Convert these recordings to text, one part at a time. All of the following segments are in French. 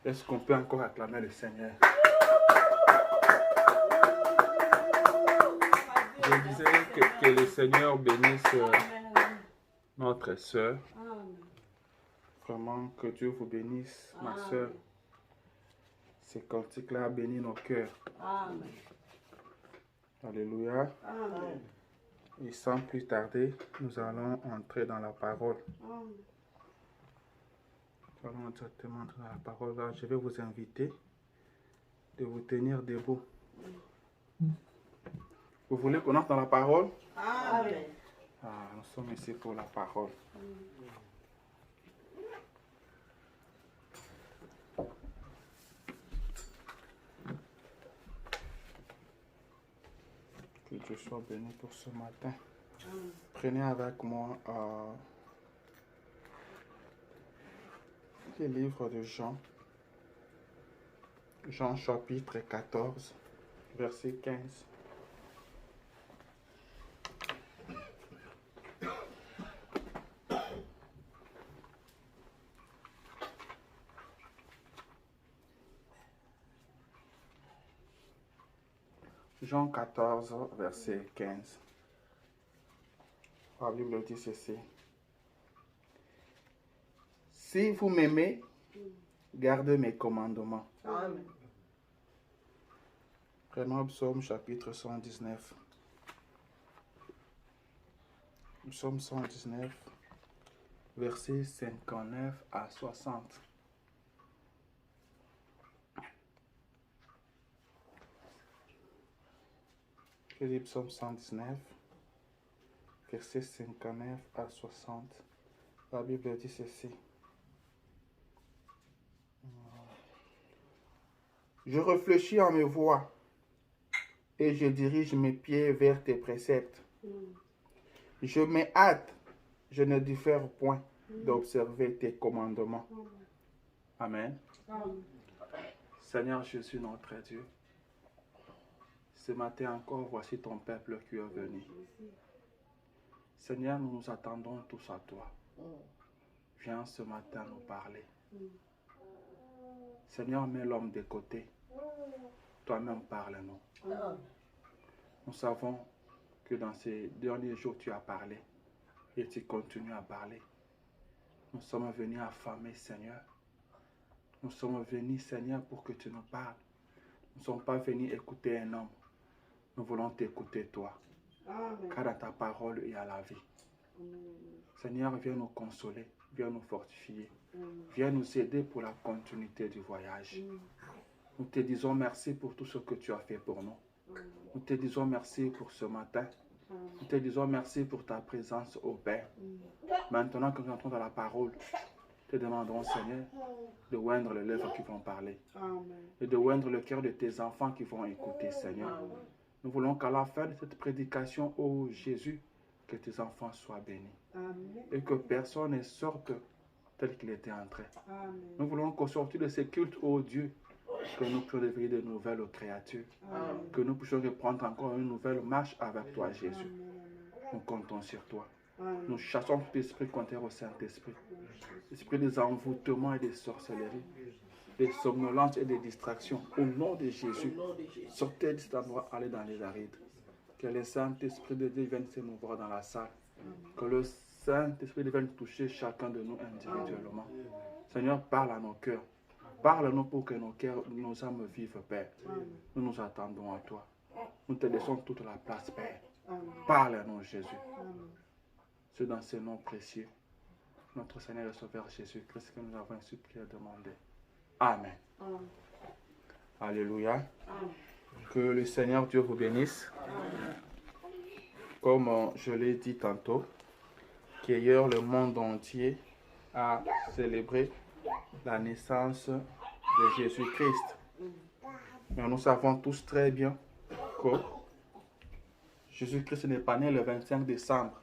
Est-ce qu'on peut encore acclamer le Seigneur? Je disais que le Seigneur bénisse notre sœur. Vraiment, que Dieu vous bénisse, ma sœur. Ces cantiques-là bénissent nos cœurs. Amen. Alléluia. Amen. Et sans plus tarder, nous allons entrer dans la parole. Amen. Nous allons directement entrer dans la parole. Là, je vais vous inviter de vous tenir debout. Vous voulez qu'on entre dans la parole? Amen. Ah, nous sommes ici pour la parole. Que Dieu soit béni pour ce matin. Prenez avec moi le livre de Jean. Jean chapitre 14, verset 15. Jean 14, verset 15. La Bible dit ceci. Si vous m'aimez, gardez mes commandements. Amen. Prenons Psaume chapitre 119. Psaume 119, versets 59 à 60. Je lis Psaume 119, versets 59 à 60. La Bible dit ceci. Je réfléchis en mes voies et je dirige mes pieds vers tes préceptes. Je me hâte, je ne diffère point d'observer tes commandements. Amen. Amen. Seigneur Jésus, notre Dieu, ce matin encore, voici ton peuple qui est venu. Seigneur, nous nous attendons tous à toi. Viens ce matin nous parler. Seigneur, mets l'homme de côté. Toi-même parle-nous. Nous savons que dans ces derniers jours, tu as parlé et tu continues à parler. Nous sommes venus affamés, Seigneur. Nous sommes venus, Seigneur, pour que tu nous parles. Nous ne sommes pas venus écouter un homme. Nous voulons t'écouter, toi. Amen. Car dans ta parole, il y a la vie. Seigneur, viens nous consoler, viens nous fortifier. Viens nous aider pour la continuité du voyage. Nous te disons merci pour tout ce que tu as fait pour nous. Nous te disons merci pour ce matin. Nous te disons merci pour ta présence au Père. Maintenant que nous entrons dans la parole, te demandons, Seigneur, de oindre les lèvres qui vont parler. Amen. Et de oindre le cœur de tes enfants qui vont écouter, Seigneur. Nous voulons qu'à la fin de cette prédication, ô Jésus, que tes enfants soient bénis. Amen. Et que personne ne sorte tel qu'il était entré. Amen. Nous voulons qu'au sortir de ces cultes, ô Dieu, que nous puissions devenir de nouvelles créatures. Amen. Que nous puissions reprendre encore une nouvelle marche avec toi, Jésus. Nous comptons sur toi. Amen. Nous chassons tout esprit contraire au Saint-Esprit. Esprit des envoûtements et des sorcelleries, des somnolences et des distractions. Au nom de Jésus, sortez de cet endroit, allez dans les arides. Que le Saint-Esprit de Dieu vienne s'émouvoir dans la salle. Que le Saint-Esprit vienne toucher chacun de nous individuellement. Seigneur, parle à nos cœurs. Parle-nous pour que nos cœurs, nos âmes vivent, Père. Nous nous attendons à toi. Nous te laissons toute la place, Père. Parle-nous, Jésus. C'est dans ce nom précieux, notre Seigneur et Sauveur Jésus-Christ, que nous avons supplié et demandé. Amen. Alléluia. Que le Seigneur Dieu vous bénisse. Comme je l'ai dit tantôt, qu'ailleurs le monde entier a célébré la naissance de Jésus-Christ. Mais nous savons tous très bien que Jésus-Christ n'est pas né le 25 décembre.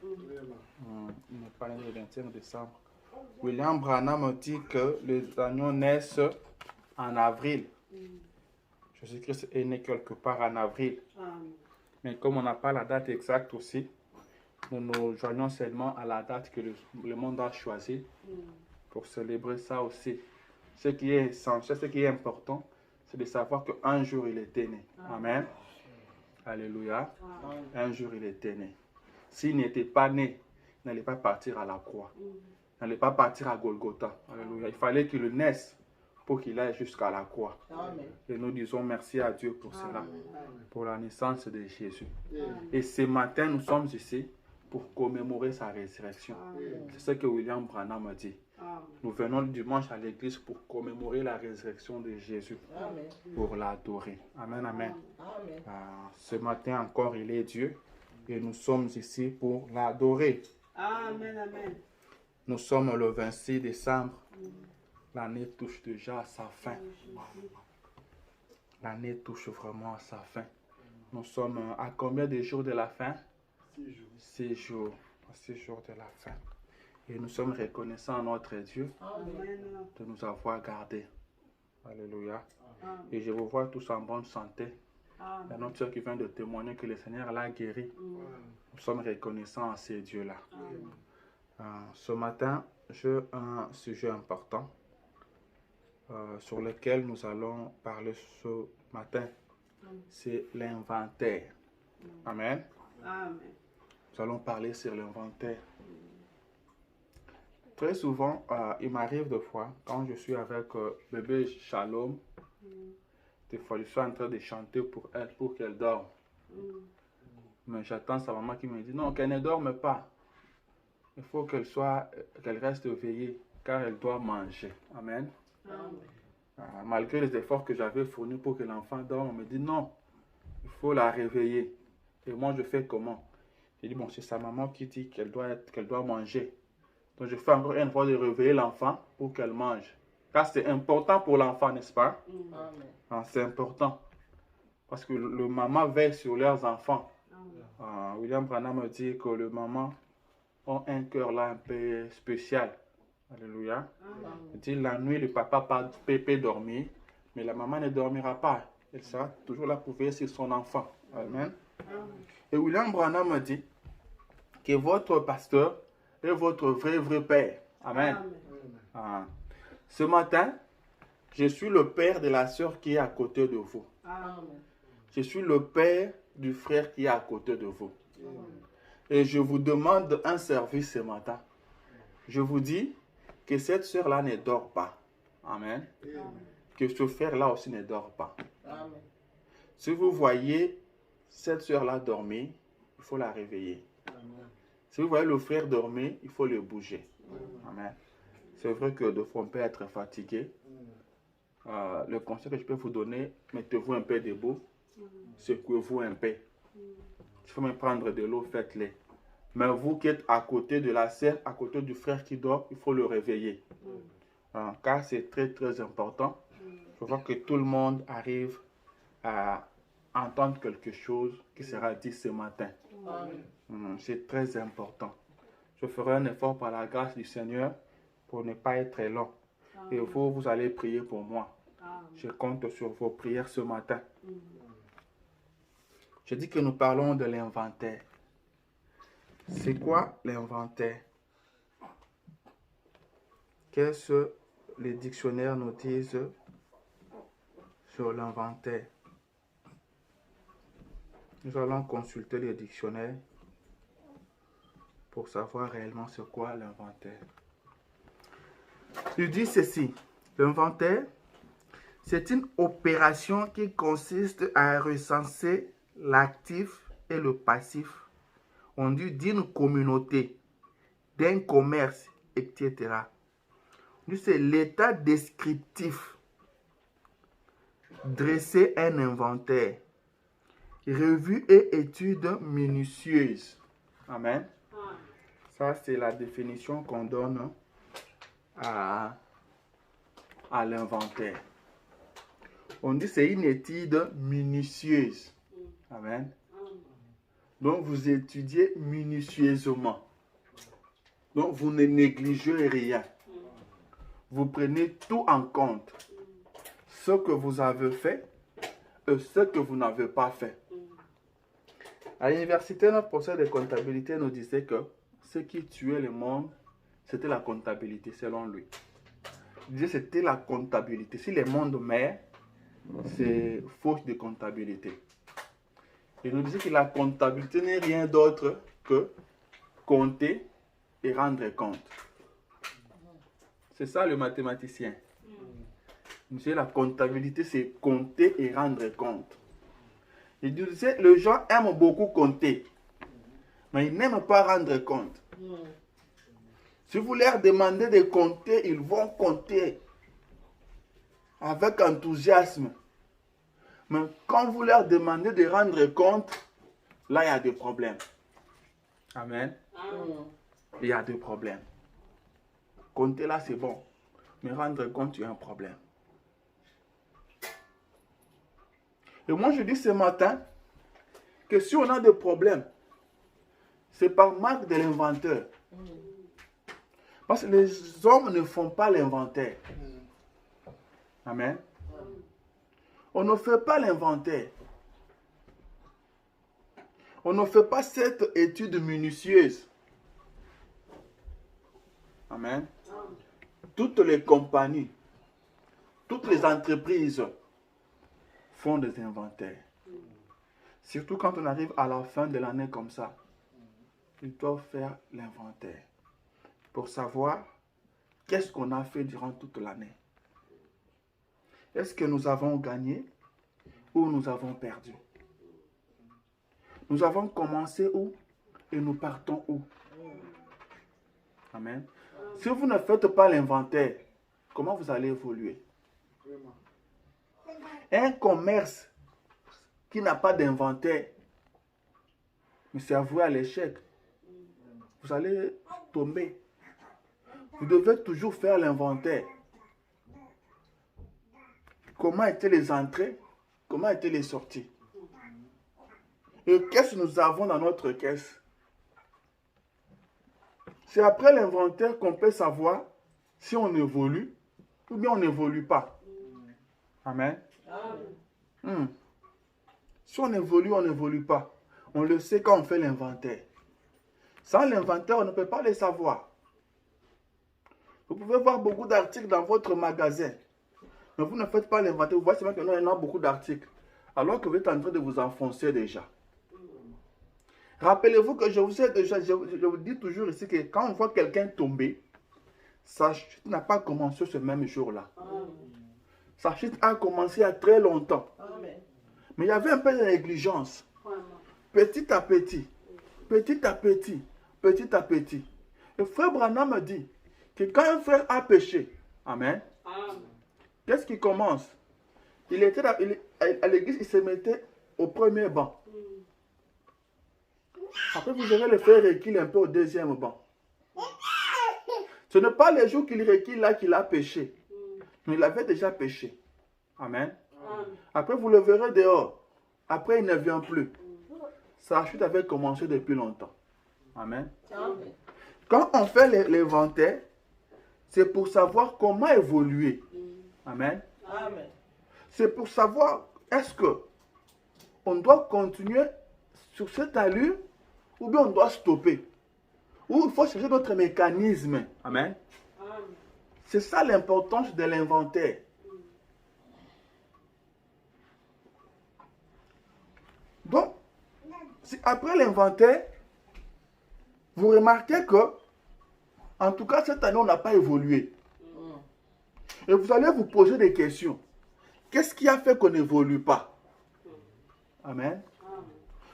Il n'est pas né le 25 décembre. William Branham dit que les agneaux naissent en avril. Jésus-Christ est né quelque part en avril. Mais comme on n'a pas la date exacte aussi, nous nous joignons seulement à la date que le monde a choisie pour célébrer ça aussi. Ce qui est essentiel, ce qui est important, c'est de savoir qu'un jour il était né. Amen. Alléluia. Un jour il était né. S'il n'était pas né, il n'allait pas partir à la croix. Il n'allait pas partir à Golgotha. Alléluia. Il fallait qu'il naisse pour qu'il aille jusqu'à la croix. Amen. Et nous disons merci à Dieu pour cela, Amen. pour la naissance de Jésus. Et ce matin, nous sommes ici pour commémorer sa résurrection. C'est ce que William Branham a dit. Nous venons le dimanche à l'église pour commémorer la résurrection de Jésus, pour l'adorer. Amen, amen. Ce matin encore, il est Dieu et nous sommes ici pour l'adorer. Amen, amen. Nous sommes le 26 décembre. L'année touche déjà à sa fin. L'année touche vraiment à sa fin. Nous sommes à combien de jours de la fin? 6 jours. 6 jours de la fin. Et nous sommes reconnaissants à notre Dieu de nous avoir gardés. Alléluia. Et je vous vois tous en bonne santé. Il y a notre soeur qui vient de témoigner que le Seigneur l'a guéri. Nous sommes reconnaissants à ces dieux-là. Ce matin, j'ai un sujet important sur lequel nous allons parler ce matin. C'est l'inventaire. Amen. Nous allons parler sur l'inventaire. Très souvent, il m'arrive de fois, quand je suis avec bébé Shalom, des fois je suis en train de chanter pour elle, pour qu'elle dorme. Mais j'attends sa maman qui me dit, non, qu'elle ne dorme pas. Il faut qu'elle reste veillée, car elle doit manger. Amen. Malgré les efforts que j'avais fournis pour que l'enfant dorme, on me dit, non, il faut la réveiller. Et moi, je fais comment? J'ai dit, bon, c'est sa maman qui dit qu'elle doit manger. Donc, je fais encore une fois de réveiller l'enfant pour qu'elle mange. Car c'est important pour l'enfant, n'est-ce pas? C'est important. Parce que le maman veille sur leurs enfants. William Branham me dit que le maman a un cœur là un peu spécial. Alléluia. Il dit, la nuit, le papa peut dormir, mais la maman ne dormira pas. Elle sera toujours là pour veiller sur son enfant. Amen. Et William Branham me dit que votre pasteur est votre vrai père. Amen. Ce matin, je suis le père de la sœur qui est à côté de vous. Je suis le père du frère qui est à côté de vous. Et je vous demande un service ce matin. Je vous dis que cette sœur-là ne dort pas. Amen. Que ce frère-là aussi ne dort pas. Si vous voyez cette sœur-là dormir, il faut la réveiller. Si vous voyez le frère dormir, il faut le bouger. Amen. C'est vrai que de fois on peut être fatigué. Le conseil que je peux vous donner, mettez-vous un peu debout, secouez-vous un peu. Il faut même prendre de l'eau, faites-le. Mais vous qui êtes à côté de la sœur, à côté du frère qui dort, il faut le réveiller. Car c'est très important. Je vois que tout le monde arrive à entendre quelque chose qui sera dit ce matin. C'est très important. Je ferai un effort par la grâce du Seigneur pour ne pas être long. Et vous allez prier pour moi. Je compte sur vos prières ce matin. Je dis que nous parlons de l'inventaire. C'est quoi l'inventaire? Qu'est-ce que les dictionnaires nous disent sur l'inventaire? Nous allons consulter les dictionnaires pour savoir réellement c'est quoi l'inventaire. Il dit ceci, l'inventaire, c'est une opération qui consiste à recenser l'actif et le passif, on dit d'une communauté, d'un commerce, etc. C'est l'état descriptif. Dresser un inventaire. Revue et étude minutieuse. Amen. Ça, c'est la définition qu'on donne à l'inventaire. On dit c'est une étude minutieuse. Amen. Donc, vous étudiez minutieusement. Donc, vous ne négligez rien. Vous prenez tout en compte. Ce que vous avez fait et ce que vous n'avez pas fait. À l'université, notre professeur de comptabilité nous disait que ce qui tuait le monde, c'était la comptabilité, selon lui. Je disais, c'était la comptabilité. Si les mondes meurent, c'est faute de comptabilité. Il nous disait que la comptabilité n'est rien d'autre que compter et rendre compte. C'est ça le mathématicien. Monsieur, la comptabilité, c'est compter et rendre compte. Il disait, les gens aiment beaucoup compter, mais ils n'aiment pas rendre compte. Si vous leur demandez de compter, ils vont compter avec enthousiasme. Mais quand vous leur demandez de rendre compte, là, il y a des problèmes. Amen. Il y a des problèmes. Compter là, c'est bon. Mais rendre compte, il y a un problème. Et moi, je dis ce matin que si on a des problèmes, c'est par manque de l'inventeur. Parce que les hommes ne font pas l'inventaire. Amen. On ne fait pas l'inventaire. On ne fait pas cette étude minutieuse. Amen. Toutes les compagnies, toutes les entreprises font des inventaires. Surtout quand on arrive à la fin de l'année comme ça. Ils doivent faire l'inventaire pour savoir qu'est-ce qu'on a fait durant toute l'année. Est-ce que nous avons gagné ou nous avons perdu? Nous avons commencé où et nous partons où? Amen. Si vous ne faites pas l'inventaire, comment vous allez évoluer? Un commerce qui n'a pas d'inventaire, mais c'est avoué à l'échec. Vous allez tomber. Vous devez toujours faire l'inventaire. Comment étaient les entrées? Comment étaient les sorties? Et qu'est-ce que nous avons dans notre caisse? C'est après l'inventaire qu'on peut savoir si on évolue ou bien on n'évolue pas. Amen. Si on évolue, on n'évolue pas. On le sait quand on fait l'inventaire. Sans l'inventaire, on ne peut pas le savoir. Vous pouvez voir beaucoup d'articles dans votre magasin. Mais vous ne faites pas l'inventaire. Vous voyez seulement qu'il y en a beaucoup d'articles. Alors que vous êtes en train de vous enfoncer déjà. Rappelez-vous que je vous dis toujours ici que quand on voit quelqu'un tomber, sa chute n'a pas commencé ce même jour-là. Sa chute a commencé il y a très longtemps. Mais il y avait un peu de négligence. Petit à petit, petit à petit, petit à petit. Le frère Branham me dit que quand un frère a péché, amen, qu'est-ce qui commence? Il était à l'église, il se mettait au premier banc. Après, vous verrez le frère recule un peu au deuxième banc. Ce n'est pas les jours qu'il recule là qu'il a péché. Mais il avait déjà péché. Amen. Après, vous le verrez dehors. Après, il ne vient plus. Sa chute avait commencé depuis longtemps. Amen. Quand on fait l'inventaire, c'est pour savoir comment évoluer. Amen. C'est pour savoir est-ce que on doit continuer sur cette allure ou bien on doit stopper. Ou il faut chercher d'autres mécanismes. Amen. C'est ça l'importance de l'inventaire. Donc, après l'inventaire, vous remarquez que, en tout cas, cette année, on n'a pas évolué. Et vous allez vous poser des questions. Qu'est-ce qui a fait qu'on n'évolue pas? Amen.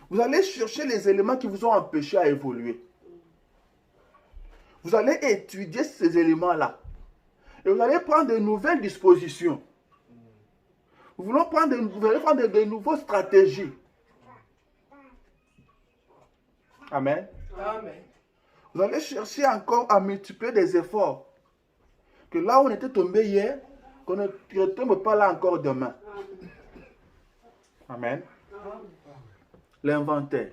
Vous allez chercher les éléments qui vous ont empêché à évoluer. Vous allez étudier ces éléments-là. Et vous allez prendre de nouvelles dispositions. Vous allez prendre de nouvelles stratégies. Amen. Vous allez chercher encore à multiplier des efforts. Que là où on était tombé hier, qu'on ne retombe pas là encore demain. Amen. L'inventaire.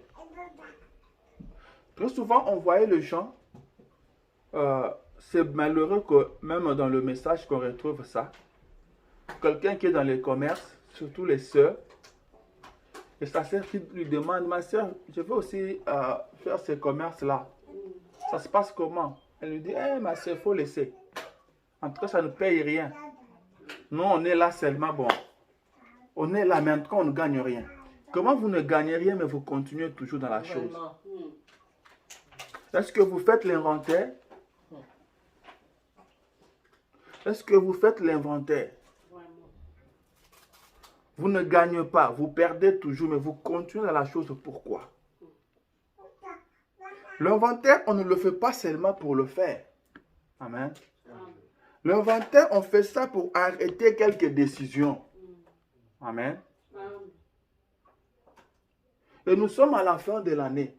Très souvent, on voyait le gens. C'est malheureux que même dans le message qu'on retrouve ça. Quelqu'un qui est dans les commerces, surtout les sœurs, et sa sœur qui lui demande, ma sœur, je veux aussi faire ce commerce-là. Ça se passe comment? Elle lui dit, ma sœur, il faut laisser. En tout cas, ça ne paye rien. Nous, on est là seulement, bon. On est là, mais en tout cas, on ne gagne rien. Comment vous ne gagnez rien, mais vous continuez toujours dans la chose? Est-ce que vous faites l'inventaire? Est-ce que vous faites l'inventaire? Vous ne gagnez pas, vous perdez toujours, mais vous continuez dans la chose. Pourquoi? L'inventaire, on ne le fait pas seulement pour le faire. Amen. L'inventaire, on fait ça pour arrêter quelques décisions. Amen. Et nous sommes à la fin de l'année.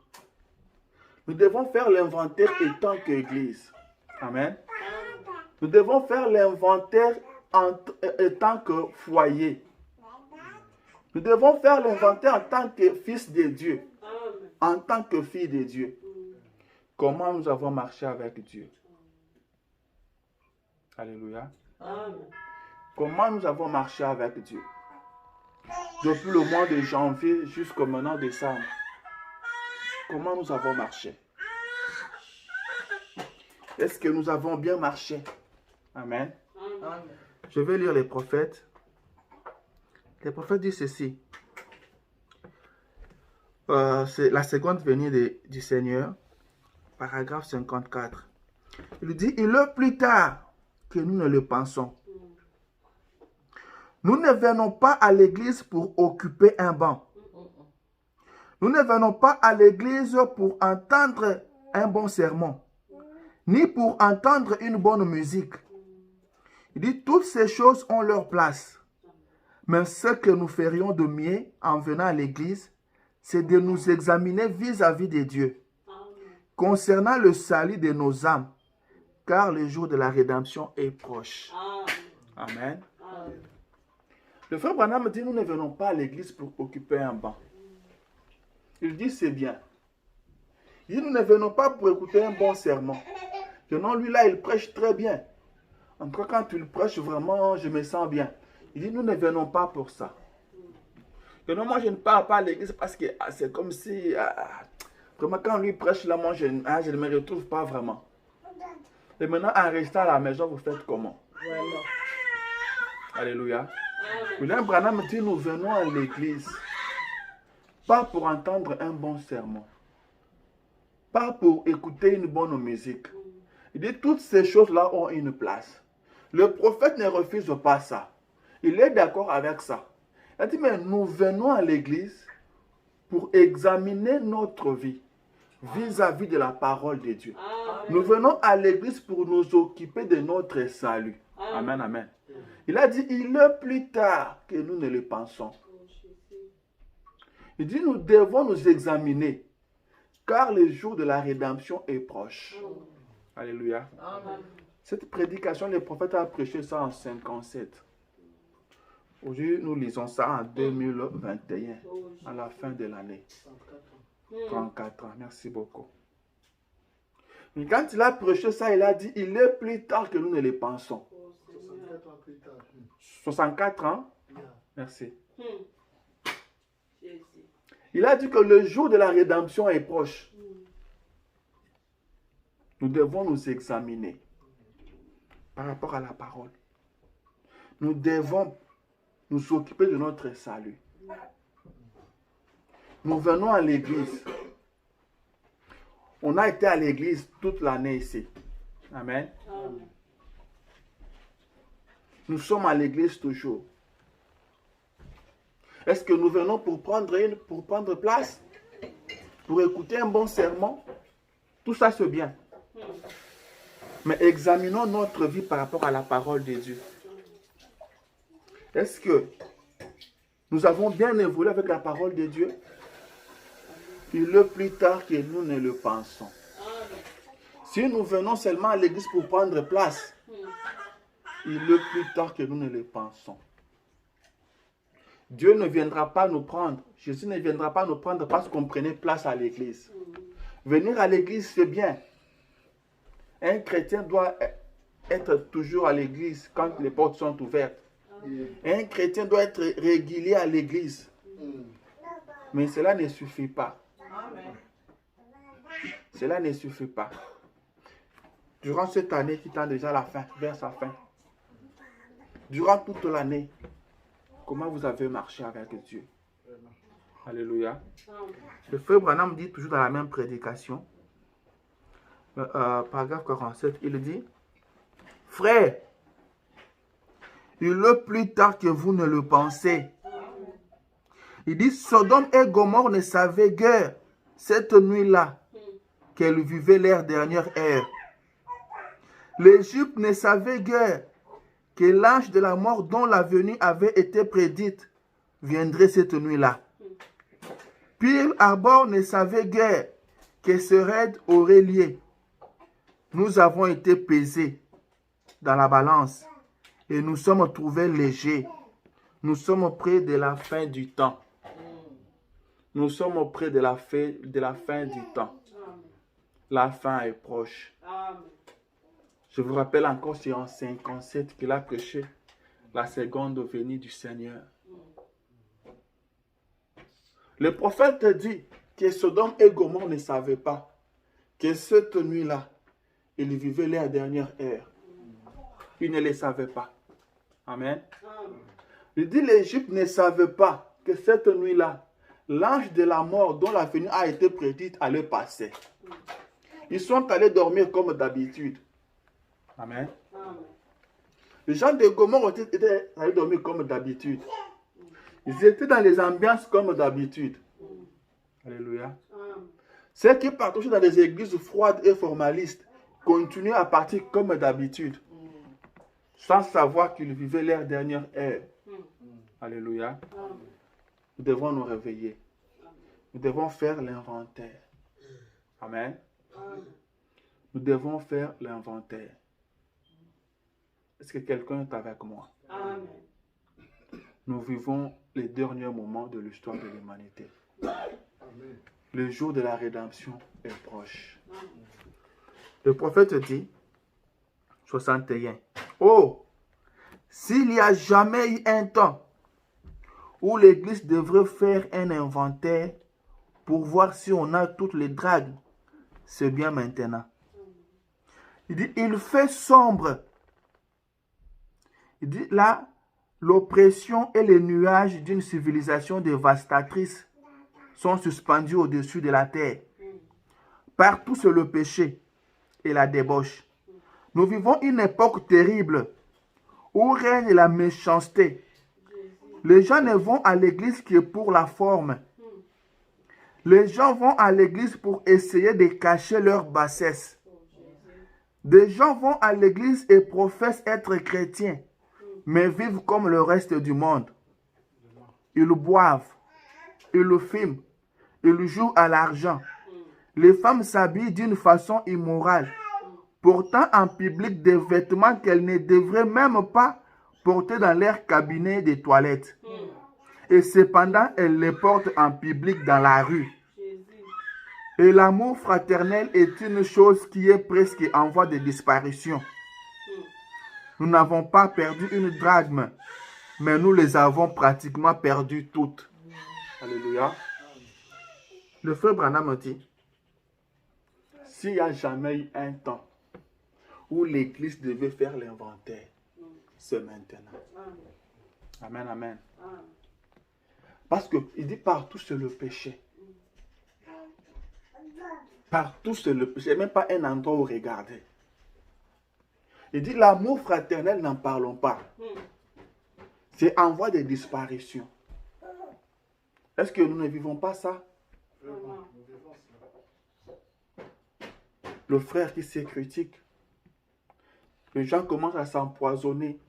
Nous devons faire l'inventaire en tant qu'Église. Amen. Nous devons faire l'inventaire en tant que foyer. Nous devons faire l'inventaire en tant que fils de Dieu. En tant que fille de Dieu. Comment nous avons marché avec Dieu? Alléluia. Comment nous avons marché avec Dieu? Depuis le mois de janvier jusqu'au maintenant décembre. Comment nous avons marché? Est-ce que nous avons bien marché? Amen. Je vais lire les prophètes. Les prophètes disent ceci. C'est la seconde venue du Seigneur. Paragraphe 54. Il dit, il est plus tard que nous ne le pensons. Nous ne venons pas à l'église pour occuper un banc. Nous ne venons pas à l'église pour entendre un bon sermon, ni pour entendre une bonne musique. Il dit, toutes ces choses ont leur place. Mais ce que nous ferions de mieux en venant à l'église, c'est de nous examiner vis-à-vis de Dieu, concernant le salut de nos âmes, car le jour de la rédemption est proche. Amen. Le frère Branham dit, nous ne venons pas à l'église pour occuper un banc. Il dit, c'est bien. Il dit, nous ne venons pas pour écouter un bon sermon. Que non, lui là, il prêche très bien. En tout cas, quand il prêche, vraiment, je me sens bien. Il dit, nous ne venons pas pour ça. Que non, moi, je ne pars pas à l'église parce que c'est comme si... vraiment, quand lui prêche là, moi, je ne me retrouve pas vraiment. Et maintenant, en restant à la maison, vous faites comment? Vraiment. Alléluia. William Branham dit, nous venons à l'église, pas pour entendre un bon sermon, pas pour écouter une bonne musique. Il dit, toutes ces choses-là ont une place. Le prophète ne refuse pas ça. Il est d'accord avec ça. Il dit, mais nous venons à l'église pour examiner notre vie vis-à-vis de la parole de Dieu. Amen. Nous venons à l'église pour nous occuper de notre salut. Amen, amen. Il a dit, il est plus tard que nous ne le pensons. Il dit, nous devons nous examiner, car le jour de la rédemption est proche. Alléluia. Amen. Cette prédication, le prophète a prêché ça en 57. Aujourd'hui, nous lisons ça en 2021, à la fin de l'année. 34 ans, merci beaucoup. Mais quand il a prêché ça, il a dit, il est plus tard que nous ne le pensons. 64 ans? Merci. Il a dit que le jour de la rédemption est proche. Nous devons nous examiner par rapport à la parole. Nous devons nous occuper de notre salut. Nous venons à l'église. On a été à l'église toute l'année ici. Amen. Amen. Nous sommes à l'église toujours. Est-ce que nous venons pour prendre place? Pour écouter un bon sermon? Tout ça c'est bien. Mais examinons notre vie par rapport à la parole de Dieu. Est-ce que nous avons bien évolué avec la parole de Dieu? Il est plus tard que nous ne le pensons. Si nous venons seulement à l'église pour prendre place, il est plus tard que nous ne le pensons. Dieu ne viendra pas nous prendre. Jésus ne viendra pas nous prendre parce qu'on prenait place à l'église. Venir à l'église, c'est bien. Un chrétien doit être toujours à l'église quand les portes sont ouvertes. Un chrétien doit être régulier à l'église. Mais cela ne suffit pas. Cela ne suffit pas. Durant cette année qui tend déjà à la fin, vers sa fin. Durant toute l'année, comment vous avez marché avec Dieu? Alléluia. Le frère Branham dit toujours dans la même prédication, paragraphe 47, il dit, frère, il est plus tard que vous ne le pensez. Il dit, Sodome et Gomorrhe ne savaient guère cette nuit-là qu'elles vivaient leur dernière ère. L'Égypte ne savait guère que l'ange de la mort dont la venue avait été prédite viendrait cette nuit-là. Pearl Harbor ne savait guère que ce raid aurait lieu. Nous avons été pesés dans la balance et nous sommes trouvés légers. Nous sommes près de la fin du temps. Nous sommes près de la fin du temps. La fin est proche. Je vous rappelle encore, c'est en 57 qu'il a prêché la seconde venue du Seigneur. Le prophète dit que Sodome et Gomorrhe ne savaient pas que cette nuit-là, ils vivaient leur dernière ère. Ils ne le savaient pas. Amen. Il dit l'Égypte ne savait pas que cette nuit-là, l'ange de la mort dont la venue a été prédite allait passer. Ils sont allés dormir comme d'habitude. Amen. Les gens de Gomorrhe étaient allés dormir comme d'habitude. Ils étaient dans les ambiances comme d'habitude. Alléluia. Ceux qui partageaient dans des églises froides et formalistes continuaient à partir comme d'habitude, sans savoir qu'ils vivaient leur dernière ère. Alléluia. Nous devons nous réveiller. Nous devons faire l'inventaire. Amen. Nous devons faire l'inventaire. Est-ce que quelqu'un est avec moi? Amen. Nous vivons les derniers moments de l'histoire de l'humanité. Le jour de la rédemption est proche. Le prophète dit, 61, oh, s'il n'y a jamais eu un temps où l'Église devrait faire un inventaire pour voir si on a toutes les dragues, c'est bien maintenant. Il dit, il fait sombre. Il dit là, l'oppression et les nuages d'une civilisation dévastatrice sont suspendus au-dessus de la terre. Partout c'est le péché et la débauche. Nous vivons une époque terrible où règne la méchanceté. Les gens ne vont à l'église que pour la forme. Les gens vont à l'église pour essayer de cacher leur bassesse. Des gens vont à l'église et professent être chrétiens, mais vivent comme le reste du monde. Ils boivent, ils fument, ils jouent à l'argent. Les femmes s'habillent d'une façon immorale, portant en public des vêtements qu'elles ne devraient même pas porter dans leur cabinet de toilettes. Et cependant, elles les portent en public dans la rue. Et l'amour fraternel est une chose qui est presque en voie de disparition. Nous n'avons pas perdu une drachme, mais nous les avons pratiquement perdues toutes. Alléluia. Le frère Branham dit, s'il n'y a jamais eu un temps où l'Église devait faire l'inventaire, c'est maintenant. Amen, amen. Parce qu'il dit partout c'est le péché. Partout c'est le péché. Il n'y a même pas un endroit où regarder. Il dit l'amour fraternel, n'en parlons pas. C'est en voie de disparition. Est-ce que nous ne vivons pas ça? Le frère qui se critique. Les gens commencent à s'empoisonner.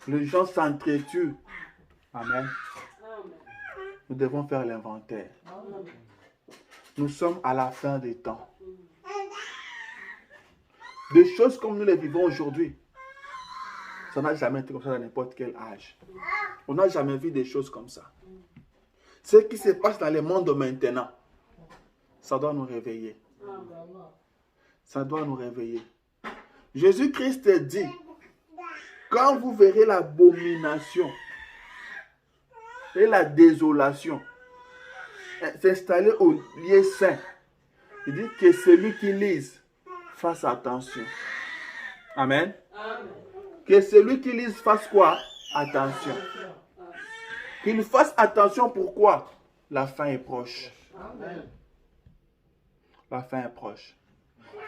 Les gens s'entretuent. Amen. Nous devons faire l'inventaire. Nous sommes à la fin des temps. Des choses comme nous les vivons aujourd'hui, ça n'a jamais été comme ça dans n'importe quel âge. On n'a jamais vu des choses comme ça. Ce qui se passe dans le monde maintenant, ça doit nous réveiller. Ça doit nous réveiller. Jésus-Christ dit, quand vous verrez l'abomination et la désolation s'installer au lieu saint, il dit que celui qui lise fasse attention. Amen. Amen. Que celui qui lise fasse quoi? Attention. Qu'il fasse attention, pourquoi? La fin est proche. Amen. La fin est proche.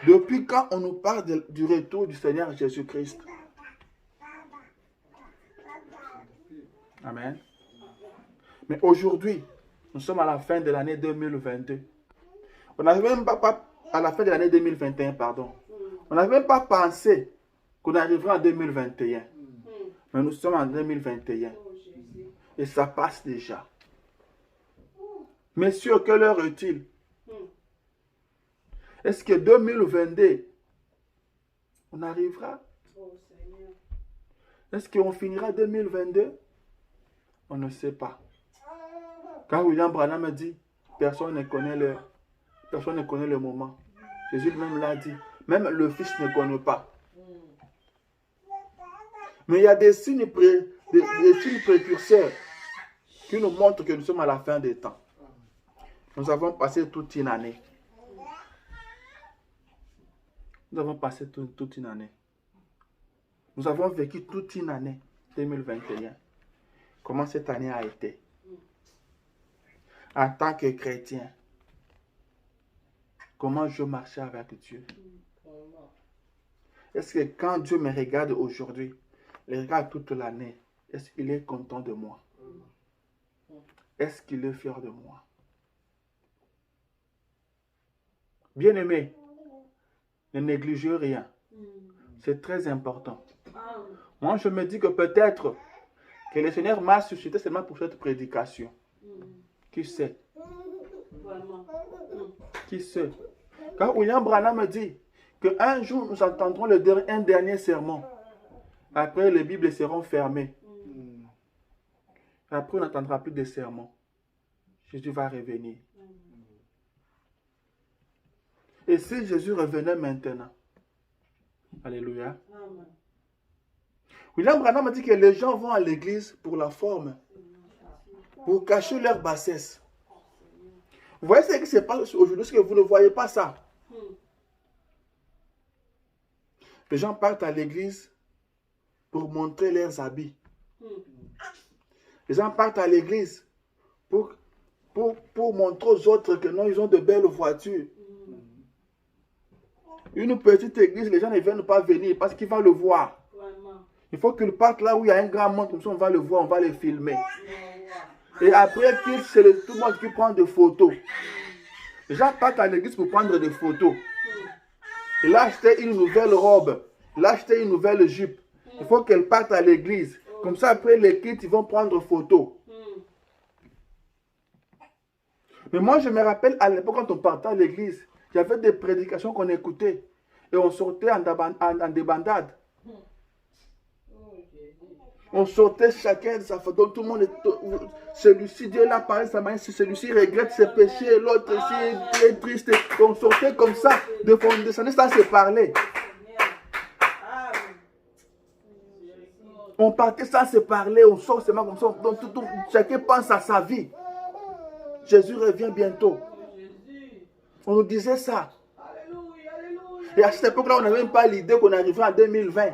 Depuis quand on nous parle du retour du Seigneur Jésus-Christ? Amen. Mais aujourd'hui, nous sommes à la fin de l'année 2022. On n'avait même pas à la fin de l'année 2021, pardon. On n'avait même pas pensé qu'on arriverait en 2021. Mais nous sommes en 2021. Et ça passe déjà. Messieurs, quelle heure est-il? Est-ce que 2022, on arrivera? Est-ce qu'on finira 2022? On ne sait pas. Quand William Branham me dit, personne ne connaît l'heure. Personne ne connaît le moment. Jésus lui-même l'a dit. Même le Fils ne connaît pas. Mais il y a des signes précurseurs qui nous montrent que nous sommes à la fin des temps. Nous avons passé toute une année. Nous avons passé toute une année. Nous avons vécu toute une année 2021. Comment cette année a été? En tant que chrétien, comment je marchais avec Dieu? Est-ce que quand Dieu me regarde aujourd'hui, il regarde toute l'année, est-ce qu'il est content de moi? Est-ce qu'il est fier de moi? Bien-aimé, ne négligez rien. C'est très important. Moi, je me dis que peut-être que le Seigneur m'a suscité seulement pour cette prédication. Qui sait? Qui sait? Quand William Branham me dit qu'un jour nous entendrons un dernier sermon. Après, les Bibles seront fermées. Après, on n'entendra plus de sermons. Jésus va revenir. Et si Jésus revenait maintenant? Alléluia. William Branham me dit que les gens vont à l'église pour la forme, pour cacher leur bassesse. Vous voyez ce qui se passe aujourd'hui, est-ce que vous ne voyez pas ça? Les gens partent à l'église pour montrer leurs habits. Les gens partent à l'église pour montrer aux autres que non, ils ont de belles voitures. Une petite église, les gens ne viennent pas venir parce qu'ils vont le voir. Il faut qu'ils partent là où il y a un grand monde, comme ça on va le voir, on va le filmer. Et après, c'est tout le monde qui prend des photos. Les gens partent à l'église pour prendre des photos. Il a acheté une nouvelle robe. Il a acheté une nouvelle jupe. Il faut qu'elle parte à l'église. Comme ça, après les kids, ils vont prendre photos. Mais moi, je me rappelle à l'époque, quand on partait à l'église, il y avait des prédications qu'on écoutait. Et on sortait en débandade. On sortait chacun de sa photo. Tout le monde, celui-ci, Dieu l'a parlé, celui-ci regrette ses péchés, l'autre ici est triste. On sortait comme ça, de fond, descendait sans se parler. On partait sans se parler, on sort seulement comme ça. Donc, chacun pense à sa vie. Jésus revient bientôt. On nous disait ça. Et à cette époque-là, on n'avait même pas l'idée qu'on arriverait en 2020.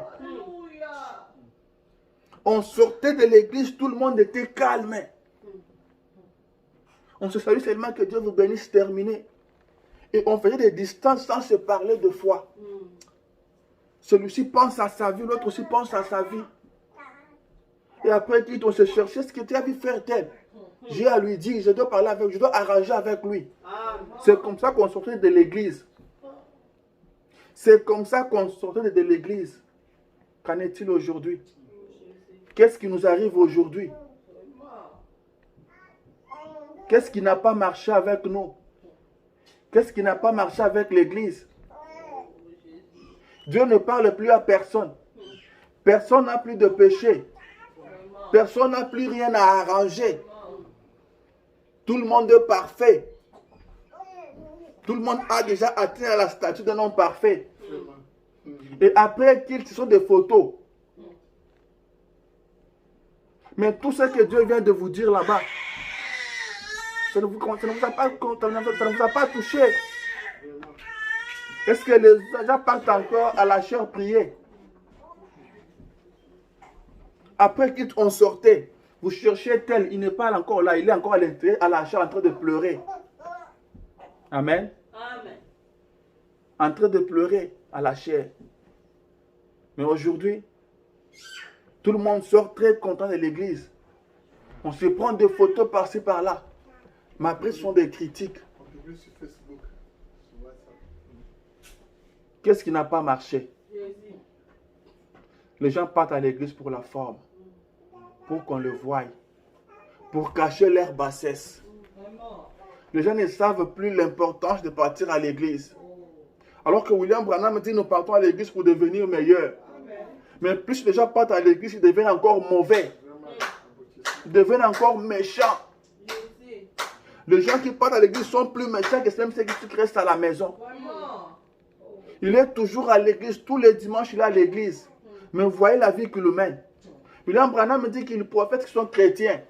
On sortait de l'église, tout le monde était calme. On se salue seulement que Dieu vous bénisse, terminé. Et on faisait des distances sans se parler de foi. Celui-ci pense à sa vie, l'autre aussi pense à sa vie. Et après, on se cherchait ce que tu as vu faire tel. J'ai à lui dire, je dois parler avec lui, je dois arranger avec lui. C'est comme ça qu'on sortait de l'église. C'est comme ça qu'on sortait de l'église. Qu'en est-il aujourd'hui? Qu'est-ce qui nous arrive aujourd'hui? Qu'est-ce qui n'a pas marché avec nous? Qu'est-ce qui n'a pas marché avec l'église? Dieu ne parle plus à personne. Personne n'a plus de péché. Personne n'a plus rien à arranger. Tout le monde est parfait. Tout le monde a déjà atteint à la statue d'un homme parfait. Et après qu'il, ce sont des photos. Mais tout ce que Dieu vient de vous dire là-bas, ça ne vous a pas touché. Est-ce que les gens partent encore à la chaire prier? Après qu'on sortait, vous cherchez tel, il n'est pas encore là, il est encore à l'intérieur, à la chaire en train de pleurer. Amen. Amen. En train de pleurer à la chair. Mais aujourd'hui, tout le monde sort très content de l'église. On se prend des photos par-ci par-là. Mais après, ce sont des critiques. Qu'est-ce qui n'a pas marché? Jésus. Les gens partent à l'église pour la forme, pour qu'on le voie, pour cacher leur bassesse. Vraiment. Les gens ne savent plus l'importance de partir à l'église. Alors que William Branham dit nous partons à l'église pour devenir meilleurs. Mais plus les gens partent à l'église, ils deviennent encore mauvais. Ils deviennent encore méchants. Jésus. Les gens qui partent à l'église sont plus méchants que même ceux qui restent à la maison. Vraiment. Il est toujours à l'église, tous les dimanches il est à l'église. Mais vous voyez la vie qu'il mène. William Branham me dit qu'ils prophètes qui sont chrétiens.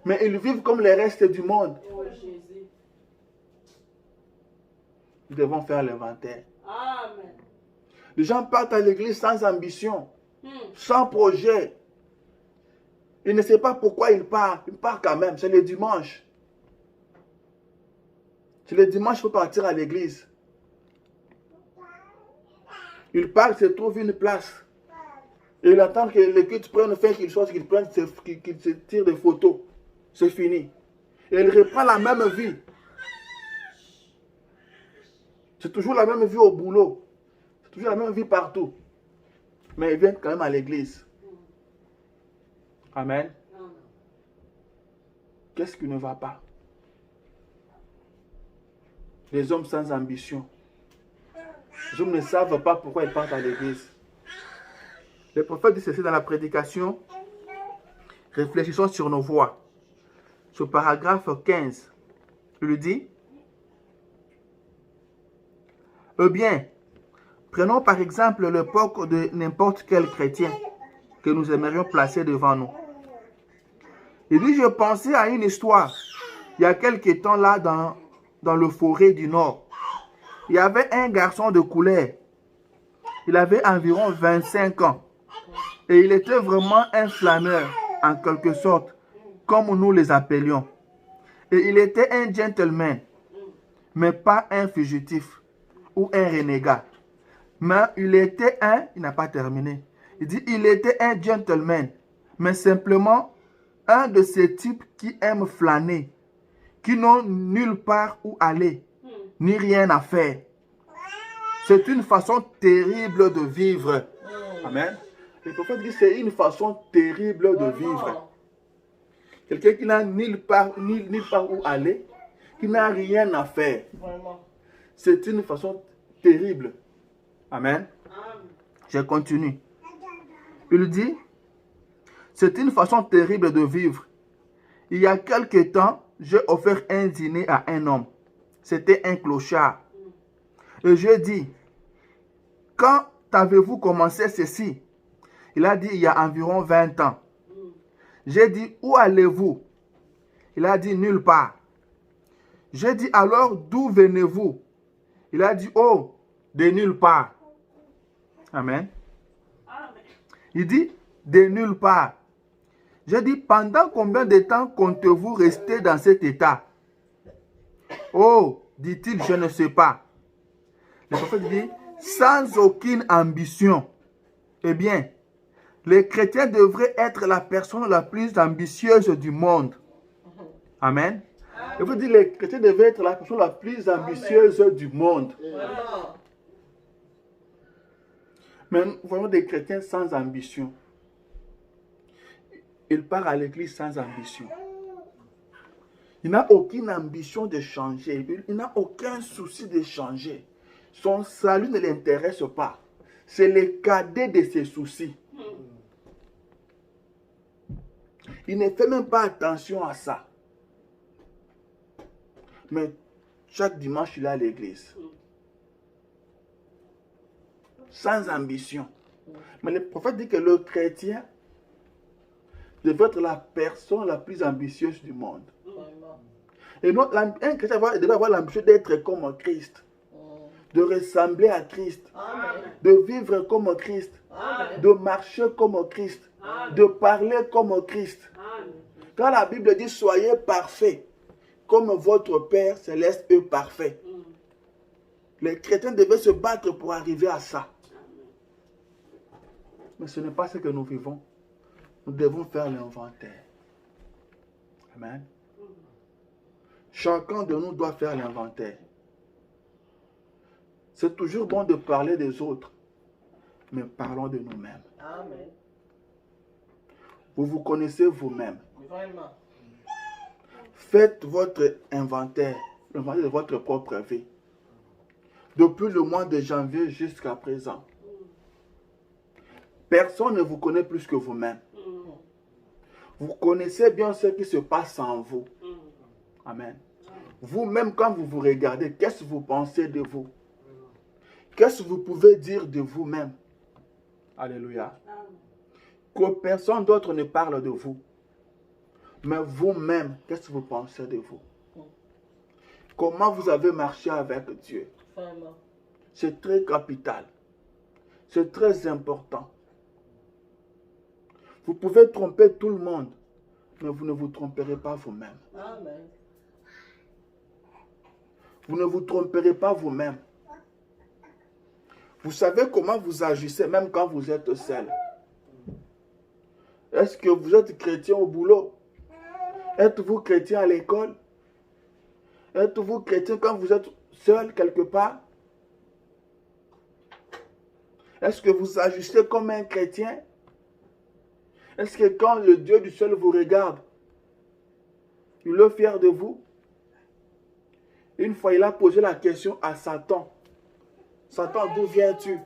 Mais ils vivent comme les restes du monde. Oh Jésus. Nous devons faire l'inventaire. Amen. Les gens partent à l'église sans ambition, sans projet. Ils ne savent pas pourquoi ils partent. Ils partent quand même, c'est le dimanche. C'est le dimanche qu'il faut partir à l'église. Ils partent, se trouvent une place. Et il attend que les cultes prennent fin, qu'ils sortent, qu'ils se tirent des photos. C'est fini. Et il reprend la même vie. C'est toujours la même vie au boulot. C'est toujours la même vie partout. Mais ils viennent quand même à l'église. Amen. Qu'est-ce qui ne va pas? Les hommes sans ambition. Les hommes ne savent pas pourquoi ils partent à l'église. Le prophète dit ceci dans la prédication. Réfléchissons sur nos voies. Sur paragraphe 15. Il lui dit: eh bien, prenons par exemple l'époque de n'importe quel chrétien que nous aimerions placer devant nous. Il dit: je pensais à une histoire. Il y a quelques temps là dans le forêt du Nord. Il y avait un garçon de couleur. Il avait environ 25 ans. Et il était vraiment un flâneur, en quelque sorte, comme nous les appelions. Et il était un gentleman, mais pas un fugitif ou un renégat. Mais il n'a pas terminé. Il dit, il était un gentleman, mais simplement un de ces types qui aiment flâner, qui n'ont nulle part où aller, ni rien à faire. C'est une façon terrible de vivre. Amen. Le prophète dit, c'est une façon terrible de vivre. Quelqu'un qui n'a nulle part où aller, qui n'a rien à faire. C'est une façon terrible. Amen. Je continue. Il dit, c'est une façon terrible de vivre. Il y a quelque temps, j'ai offert un dîner à un homme. C'était un clochard. Et je dis, quand avez-vous commencé ceci? Il a dit, il y a environ 20 ans. J'ai dit, où allez-vous? Il a dit, nulle part. J'ai dit, alors d'où venez-vous? Il a dit, oh, de nulle part. Amen. Il dit, de nulle part. J'ai dit, pendant combien de temps comptez-vous rester dans cet état? Oh, dit-il, je ne sais pas. Le prophète dit, sans aucune ambition. Eh bien, les chrétiens devraient être la personne la plus ambitieuse du monde. Amen. Je vous dis, les chrétiens devraient être la personne la plus ambitieuse du monde. Mais nous voyons des chrétiens sans ambition. Ils partent à l'église sans ambition. Il n'a aucune ambition de changer. Il n'a aucun souci de changer. Son salut ne l'intéresse pas. C'est le cadet de ses soucis. Il ne fait même pas attention à ça. Mais chaque dimanche, il est à l'église. Sans ambition. Mais le prophète dit que le chrétien devrait être la personne la plus ambitieuse du monde. Et donc, un chrétien devrait avoir l'ambition d'être comme Christ. de ressembler à Christ, Amen. de vivre comme Christ, Amen. de marcher comme Christ, de parler comme Christ. Amen. Quand la Bible dit soyez parfaits, comme votre Père céleste est parfait. Les chrétiens devaient se battre pour arriver à ça. Mais ce n'est pas ce que nous vivons. Nous devons faire l'inventaire. Amen. Chacun de nous doit faire l'inventaire. C'est toujours bon de parler des autres, mais parlons de nous-mêmes. Amen. Vous vous connaissez vous-même. Vraiment. Faites votre inventaire, l'inventaire de votre propre vie. Depuis le mois de janvier jusqu'à présent, personne ne vous connaît plus que vous-même. Vous connaissez bien ce qui se passe en vous. Amen. Vous-même, quand vous vous regardez, qu'est-ce que vous pensez de vous? Qu'est-ce que vous pouvez dire de vous-même? Alléluia. Que personne d'autre ne parle de vous. Mais vous-même, qu'est-ce que vous pensez de vous? Comment vous avez marché avec Dieu? Vraiment. C'est très capital. C'est très important. Vous pouvez tromper tout le monde, mais vous ne vous tromperez pas vous-même. Amen. Vous ne vous tromperez pas vous-même. Vous savez comment vous agissez même quand vous êtes seul. Est-ce que vous êtes chrétien au boulot? Êtes-vous chrétien à l'école? Êtes-vous chrétien quand vous êtes seul quelque part? Est-ce que vous agissez comme un chrétien? Est-ce que quand le Dieu du ciel vous regarde, il est fier de vous? Une fois, il a posé la question à Satan. Satan, d'où viens-tu?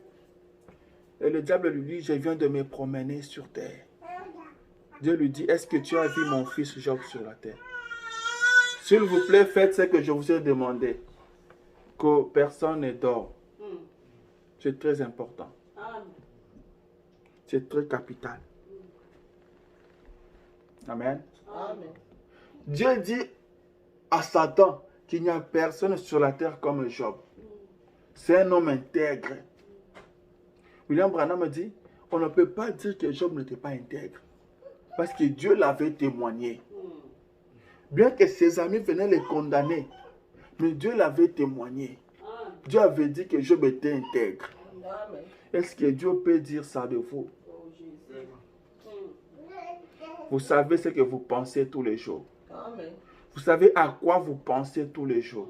Et le diable lui dit, je viens de me promener sur terre. Dieu lui dit, est-ce que tu as vu mon fils Job sur la terre? S'il vous plaît, faites ce que je vous ai demandé. Que personne ne dort. C'est très important. C'est très capital. Amen. Amen. Dieu dit à Satan qu'il n'y a personne sur la terre comme Job. C'est un homme intègre. William Branham dit, on ne peut pas dire que Job n'était pas intègre. Parce que Dieu l'avait témoigné. Bien que ses amis venaient les condamner, mais Dieu l'avait témoigné. Dieu avait dit que Job était intègre. Amen. Est-ce que Dieu peut dire ça de vous? Oh Jésus. Vous savez ce que vous pensez tous les jours. Amen. Vous savez à quoi vous pensez tous les jours.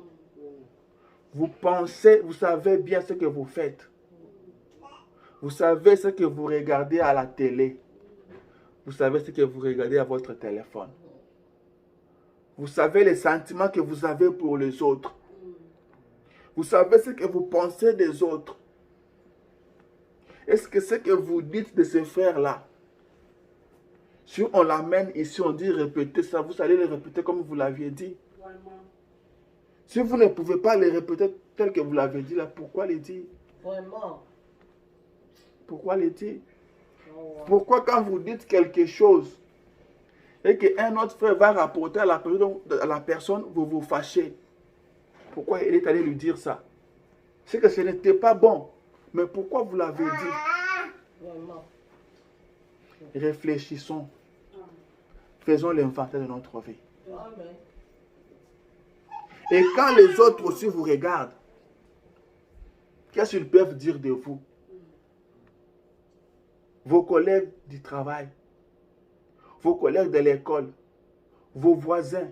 Vous pensez, vous savez bien ce que vous faites. Vous savez ce que vous regardez à la télé. Vous savez ce que vous regardez à votre téléphone. Vous savez les sentiments que vous avez pour les autres. Vous savez ce que vous pensez des autres. Est-ce que ce que vous dites de ces frères-là, si on l'amène ici, on dit répétez ça, vous allez le répéter comme vous l'aviez dit. Si vous ne pouvez pas les répéter tel que vous l'avez dit là, pourquoi les dire? Vraiment. Pourquoi les dire? Pourquoi quand vous dites quelque chose et qu'un autre frère va rapporter à la personne, vous vous fâchez? Pourquoi il est allé lui dire ça? C'est que ce n'était pas bon. Mais pourquoi vous l'avez dit? Vraiment. Réfléchissons. Faisons l'inventaire de notre vie. Amen. Et quand les autres aussi vous regardent, qu'est-ce qu'ils peuvent dire de vous? Vos collègues du travail, vos collègues de l'école, vos voisins,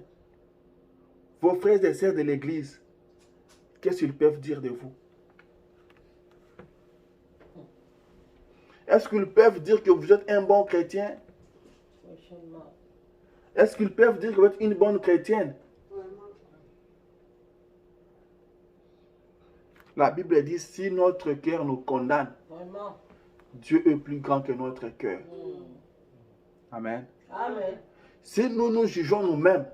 vos frères et sœurs de l'église, qu'est-ce qu'ils peuvent dire de vous? Est-ce qu'ils peuvent dire que vous êtes un bon chrétien? Est-ce qu'ils peuvent dire que vous êtes une bonne chrétienne? La Bible dit, si notre cœur nous condamne, Vraiment. Dieu est plus grand que notre cœur. Amen. Amen. Si nous nous jugeons nous-mêmes,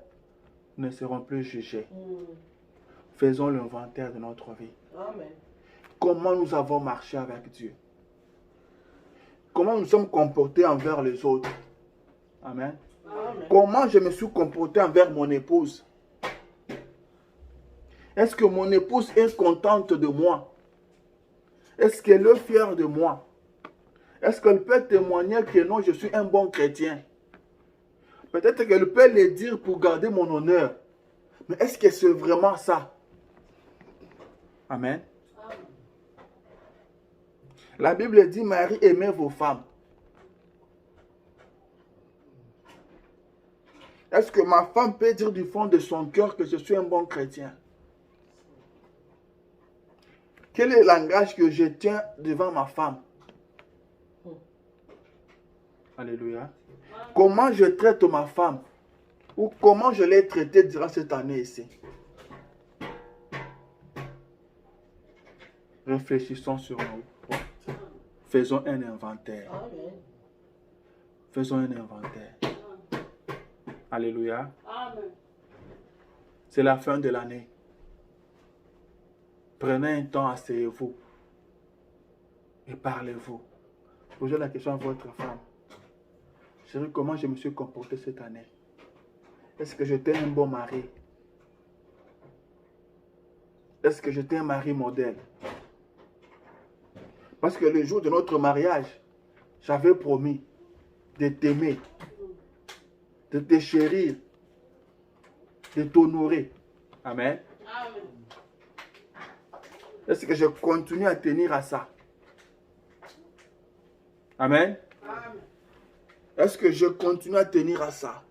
nous ne serons plus jugés. Faisons l'inventaire de notre vie. Amen. Comment nous avons marché avec Dieu? Comment nous sommes comportés envers les autres? Amen. Amen. Comment je me suis comporté envers mon épouse? Est-ce que mon épouse est contente de moi? Est-ce qu'elle est fière de moi? Est-ce qu'elle peut témoigner que non, je suis un bon chrétien? Peut-être qu'elle peut le dire pour garder mon honneur. Mais est-ce que c'est vraiment ça? Amen. La Bible dit, Marie, aimez vos femmes. Est-ce que ma femme peut dire du fond de son cœur que je suis un bon chrétien? Quel est le langage que je tiens devant ma femme? Alléluia. Comment je traite ma femme? Ou comment je l'ai traitée durant cette année ici? Réfléchissons sur nous. Faisons un inventaire. Amen. Faisons un inventaire. Alléluia. Amen. C'est la fin de l'année. Prenez un temps, asseyez-vous et parlez-vous. Posez la question à votre femme. Chérie, comment je me suis comporté cette année? Est-ce que j'étais un bon mari? Est-ce que j'étais un mari modèle? Parce que le jour de notre mariage, j'avais promis de t'aimer, de te chérir, de t'honorer. Amen. Amen. Est-ce que je continue à tenir à ça? Amen. Amen. Est-ce que je continue à tenir à ça?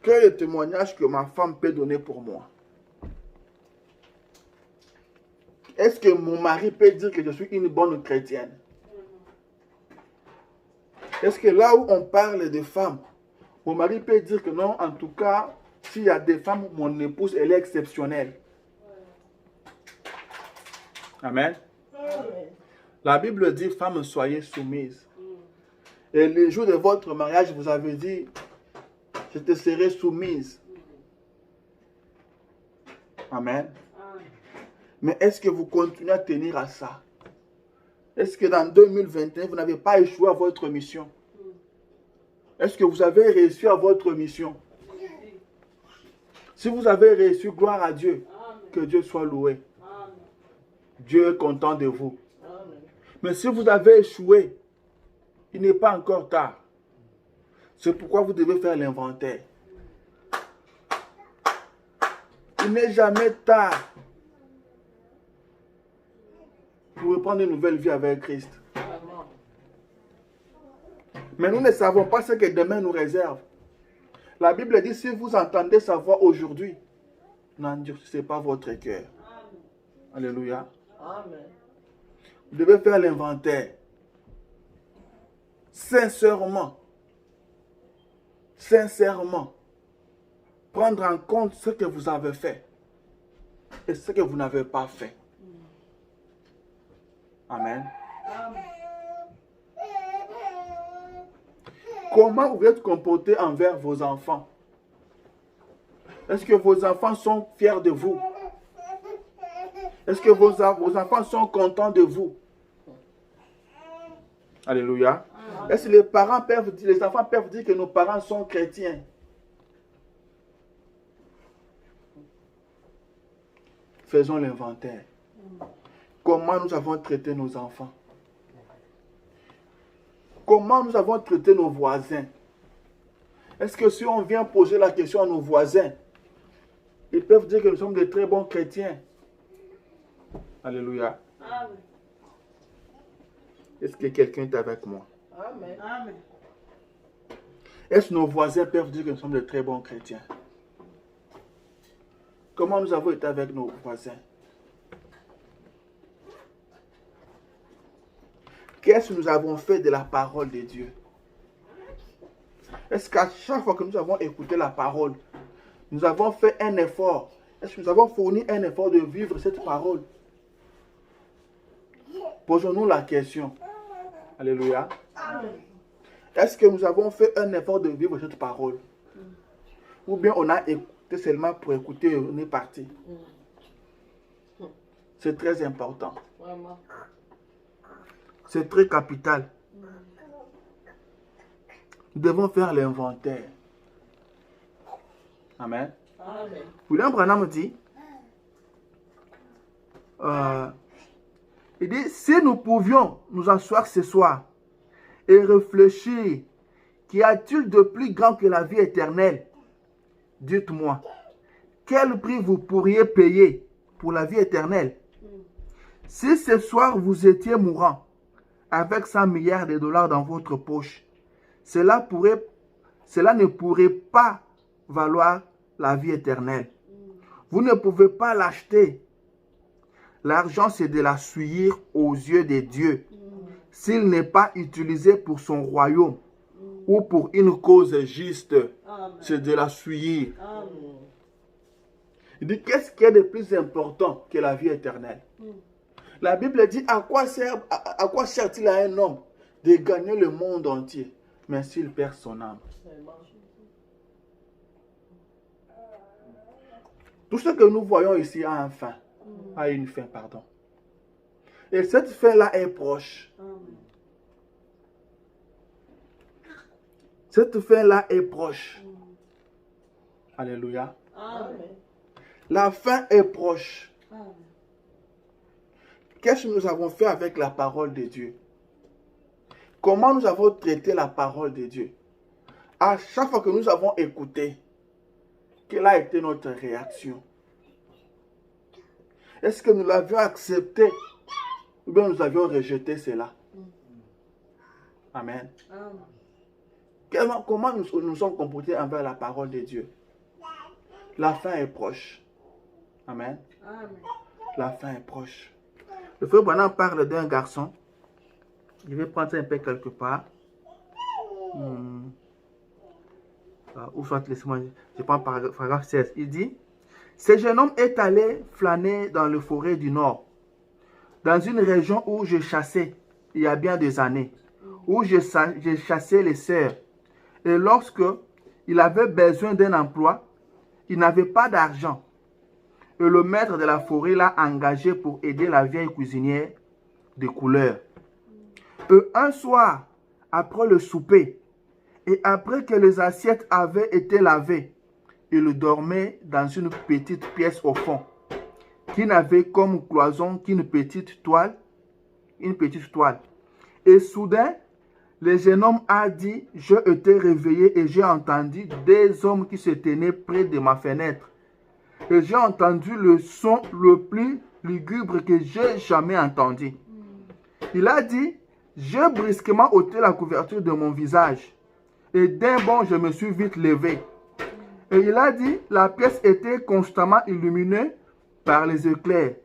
Quel est le témoignage que ma femme peut donner pour moi? Est-ce que mon mari peut dire que je suis une bonne chrétienne? Est-ce que là où on parle de femmes, mon mari peut dire que non, en tout cas, s'il y a des femmes, mon épouse, elle est exceptionnelle. Amen. Amen. La Bible dit, femmes, soyez soumises. Et le jour de votre mariage, vous avez dit, je te serai soumise. Amen. Mais est-ce que vous continuez à tenir à ça? Est-ce que dans 2021, vous n'avez pas échoué à votre mission? Est-ce que vous avez réussi à votre mission? Si vous avez réussi, gloire à Dieu. Que Dieu soit loué. Dieu est content de vous. Amen. Mais si vous avez échoué, il n'est pas encore tard. C'est pourquoi vous devez faire l'inventaire. Il n'est jamais tard pour reprendre une nouvelle vie avec Christ. Amen. Mais nous ne savons pas ce que demain nous réserve. La Bible dit, si vous entendez sa voix aujourd'hui, n'endurcissez pas votre cœur. Alléluia. Amen. Vous devez faire l'inventaire. Sincèrement. Sincèrement. Prendre en compte ce que vous avez fait et ce que vous n'avez pas fait. Amen. Comment vous êtes comporté envers vos enfants? Est-ce que vos enfants sont fiers de vous? Est-ce que vos enfants sont contents de vous? Alléluia. Est-ce que les enfants peuvent dire que nos parents sont chrétiens? Faisons l'inventaire. Comment nous avons traité nos enfants? Comment nous avons traité nos voisins? Est-ce que si on vient poser la question à nos voisins, ils peuvent dire que nous sommes de très bons chrétiens? Alléluia. Amen. Est-ce que quelqu'un est avec moi? Amen. Amen. Est-ce que nos voisins peuvent dire que nous sommes de très bons chrétiens? Comment nous avons été avec nos voisins? Qu'est-ce que nous avons fait de la parole de Dieu? Est-ce qu'à chaque fois que nous avons écouté la parole, nous avons fait un effort? Est-ce que nous avons fourni un effort de vivre cette parole? Posons-nous la question. Alléluia. Est-ce que nous avons fait un effort de vivre cette parole? Ou bien on a écouté seulement pour écouter et on est parti? C'est très important. Vraiment. C'est très capital. Nous devons faire l'inventaire. Amen. Amen. William Branham dit, il dit, si nous pouvions nous asseoir ce soir et réfléchir, qu'y a-t-il de plus grand que la vie éternelle? Dites-moi, quel prix vous pourriez payer pour la vie éternelle? Si ce soir vous étiez mourant avec 100 milliards de dollars dans votre poche, cela ne pourrait pas valoir la vie éternelle. Vous ne pouvez pas l'acheter. L'argent, c'est de la souillure aux yeux de Dieu. S'il n'est pas utilisé pour son royaume ou pour une cause juste, c'est de la souillure. Il dit, qu'est-ce qui est de plus important que la vie éternelle? La Bible dit, à quoi sert-il à un homme de gagner le monde entier, mais s'il perd son âme? Tout ce que nous voyons ici a une fin, pardon. Et cette fin-là est proche. Cette fin-là est proche. Alléluia. Amen. La fin est proche. Qu'est-ce que nous avons fait avec la parole de Dieu? Comment nous avons traité la parole de Dieu? À chaque fois que nous avons écouté, quelle a été notre réaction? Est-ce que nous l'avions accepté ou bien nous avions rejeté cela? Amen. Comment nous nous sommes comportés envers la parole de Dieu? La fin est proche. Amen. La fin est proche. Le frère Branham parle d'un garçon. Je vais prendre ça un peu quelque part. Ou soit, laissez-moi, je prends paragraphe 16. Il dit, ce jeune homme est allé flâner dans les forêts du Nord, dans une région où je chassais, il y a bien des années, où je chassais les cerfs. Et lorsque il avait besoin d'un emploi, il n'avait pas d'argent. Et le maître de la forêt l'a engagé pour aider la vieille cuisinière de couleur. Et un soir, après le souper, et après que les assiettes avaient été lavées, il dormait dans une petite pièce au fond, qui n'avait comme cloison qu'une petite toile. Et soudain, le jeune homme a dit, j'ai été réveillé et j'ai entendu des hommes qui se tenaient près de ma fenêtre. Et j'ai entendu le son le plus lugubre que j'ai jamais entendu. Il a dit, j'ai brusquement ôté la couverture de mon visage. Et d'un bond, je me suis vite levé. Et il a dit, la pièce était constamment illuminée par les éclairs.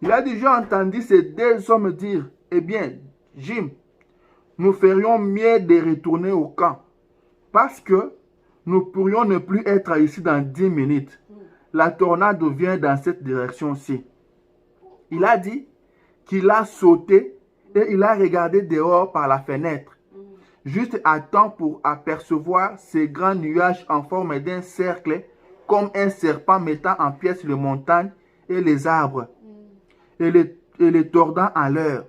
Il a dit, j'ai entendu ces deux hommes dire, eh bien, Jim, nous ferions mieux de retourner au camp. Parce que nous pourrions ne plus être ici dans 10 minutes. La tornade vient dans cette direction-ci. Il a dit qu'il a sauté et il a regardé dehors par la fenêtre. Juste à temps pour apercevoir ces grands nuages en forme d'un cercle, comme un serpent mettant en pièces les montagnes et les arbres, et les tordant en l'air.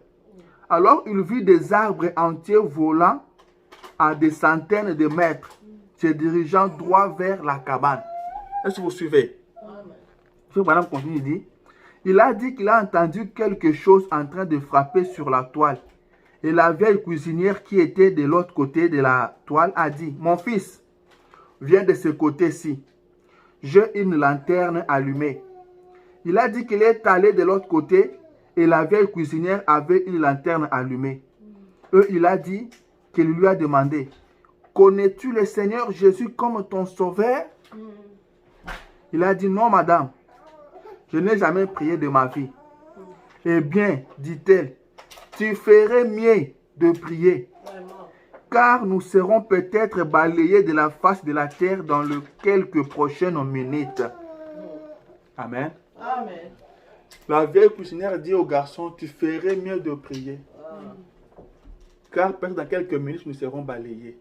Alors il vit des arbres entiers volant à des centaines de mètres, se dirigeant droit vers la cabane. Est-ce que vous suivez? Madame continue, il dit, il a dit qu'il a entendu quelque chose en train de frapper sur la toile. Et la vieille cuisinière qui était de l'autre côté de la toile a dit, mon fils, viens de ce côté-ci. J'ai une lanterne allumée. Il a dit qu'il est allé de l'autre côté et la vieille cuisinière avait une lanterne allumée. Et il a dit qu'il lui a demandé, connais-tu le Seigneur Jésus comme ton sauveur? Il a dit, non madame, je n'ai jamais prié de ma vie. Eh bien, dit-elle, tu ferais mieux de prier, car nous serons peut-être balayés de la face de la terre dans les quelques prochaines minutes. Amen. Amen. La vieille cuisinière dit au garçon, tu ferais mieux de prier, car peut-être dans quelques minutes nous serons balayés.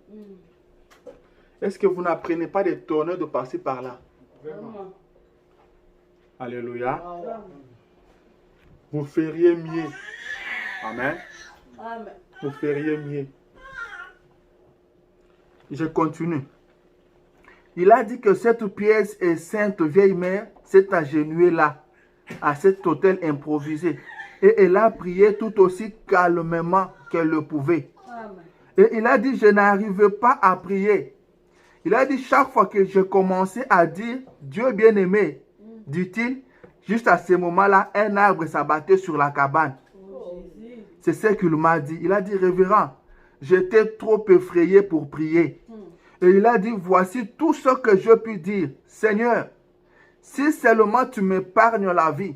Est-ce que vous n'apprenez pas des tonneaux de passer par là? Alléluia. Vous feriez mieux. Amen. Amen. Vous feriez mieux. Je continue. Il a dit que cette pieuse et sainte vieille mère s'est agenouillée là, à cet hôtel improvisé. Et elle a prié tout aussi calmement qu'elle le pouvait. Amen. Et il a dit, je n'arrive pas à prier. Il a dit, chaque fois que je commençais à dire, Dieu bien-aimé, dit-il, juste à ce moment-là, un arbre s'abattait sur la cabane. Oh, Jésus. C'est ce qu'il m'a dit. Il a dit, révérend, j'étais trop effrayé pour prier. Et il a dit, voici tout ce que je puis dire. Seigneur, si seulement tu m'épargnes la vie,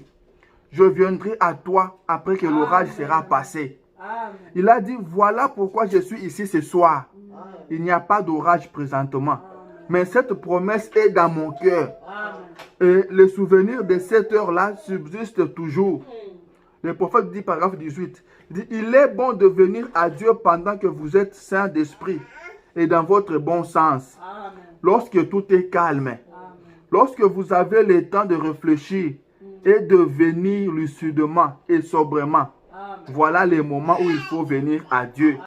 je viendrai à toi après que l'orage sera passé. Amen. Il a dit, voilà pourquoi je suis ici ce soir. Amen. Il n'y a pas d'orage présentement. Mais cette promesse est dans mon cœur. Amen. Et le souvenir de cette heure-là subsiste toujours. Le prophète dit, paragraphe 18, il dit, il est bon de venir à Dieu pendant que vous êtes saint d'esprit et dans votre bon sens. Amen. Lorsque tout est calme. Amen. Lorsque vous avez le temps de réfléchir et de venir lucidement et sobrement. Amen. Voilà les moments où il faut venir à Dieu.